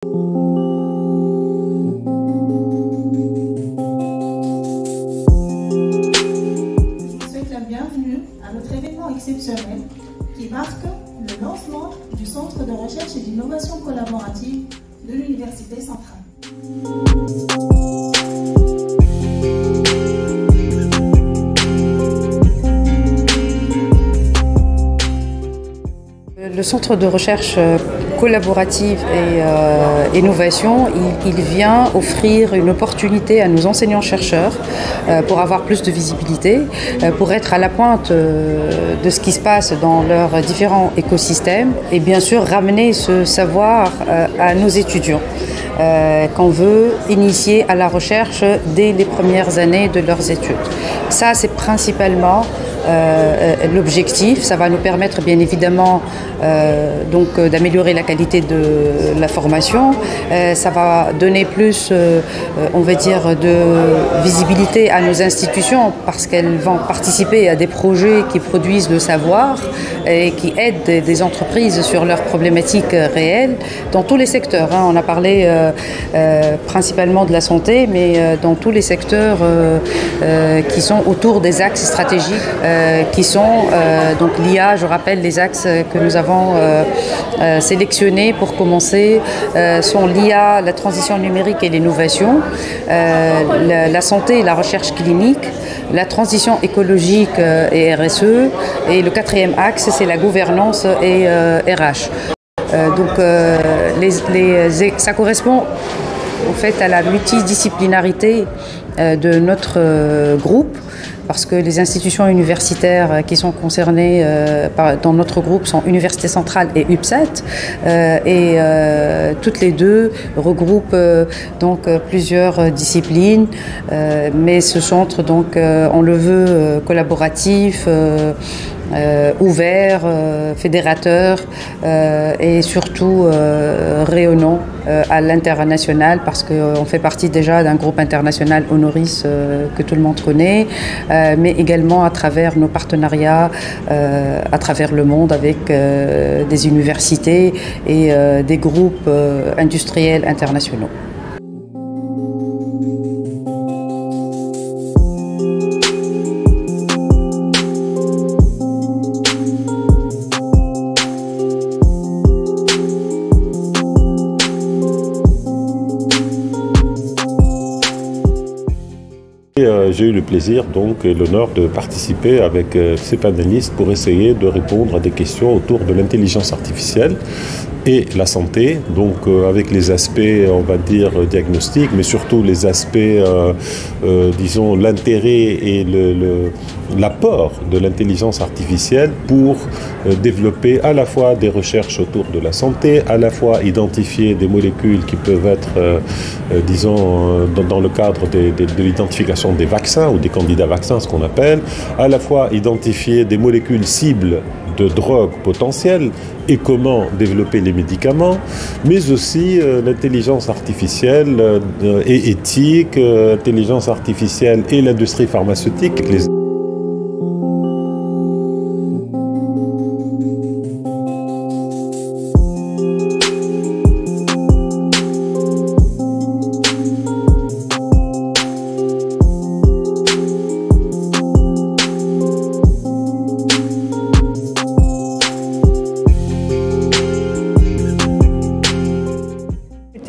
Bienvenue à notre événement exceptionnel qui marque le lancement du Centre de recherche et d'innovation collaborative de l'Université centrale. Le Centre de recherche collaborative et innovation, il vient offrir une opportunité à nos enseignants-chercheurs pour avoir plus de visibilité, pour être à la pointe de ce qui se passe dans leurs différents écosystèmes et bien sûr ramener ce savoir à nos étudiants qu'on veut initier à la recherche dès les premières années de leurs études. Ça, c'est principalement l'objectif. Ça va nous permettre bien évidemment d'améliorer la qualité de la formation. Ça va donner plus, on va dire, de visibilité à nos institutions parce qu'elles vont participer à des projets qui produisent le savoir et qui aident des entreprises sur leurs problématiques réelles dans tous les secteurs. On a parlé principalement de la santé, mais dans tous les secteurs qui sont autour des axes stratégiques qui sont donc l'IA. Je rappelle les axes que nous avons sélectionnés pour commencer sont l'IA, la transition numérique et l'innovation, la santé et la recherche clinique, la transition écologique et RSE, et le quatrième axe c'est la gouvernance et RH. Ça correspond en fait à la multidisciplinarité de notre groupe, parce que les institutions universitaires qui sont concernées dans notre groupe sont Université centrale et UPSAT, et toutes les deux regroupent donc plusieurs disciplines, mais ce centre donc on le veut collaboratif, ouvert, fédérateur et surtout rayonnant à l'international, parce qu'on fait partie déjà d'un groupe international Honoris que tout le monde connaît, mais également à travers nos partenariats à travers le monde avec des universités et des groupes industriels internationaux. J'ai eu le plaisir donc et l'honneur de participer avec ces panélistes pour essayer de répondre à des questions autour de l'intelligence artificielle et la santé, donc avec les aspects, on va dire, diagnostiques, mais surtout les aspects, disons, l'intérêt et l'apport de l'intelligence artificielle pour développer à la fois des recherches autour de la santé, à la fois identifier des molécules qui peuvent être, disons, dans le cadre de l'identification des vaccins ou des candidats vaccins, ce qu'on appelle, à la fois identifier des molécules cibles de drogues potentielles et comment développer les médicaments, mais aussi l'intelligence artificielle et éthique, l'intelligence artificielle et l'industrie pharmaceutique.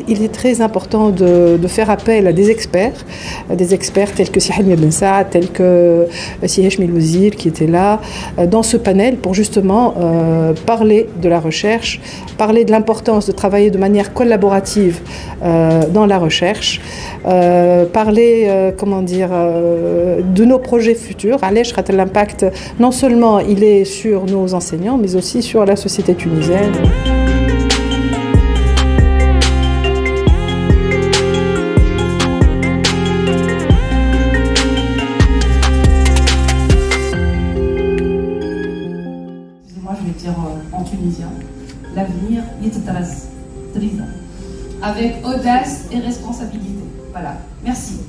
Il est très important de faire appel à des experts tels que Sihel Bensa, tels que Sihesh Milouzir qui était là dans ce panel pour justement parler de la recherche, parler de l'importance de travailler de manière collaborative dans la recherche, parler de nos projets futurs. L'impact non seulement il est sur nos enseignants mais aussi sur la société tunisienne. En tunisien, l'avenir avec audace et responsabilité. Voilà, merci.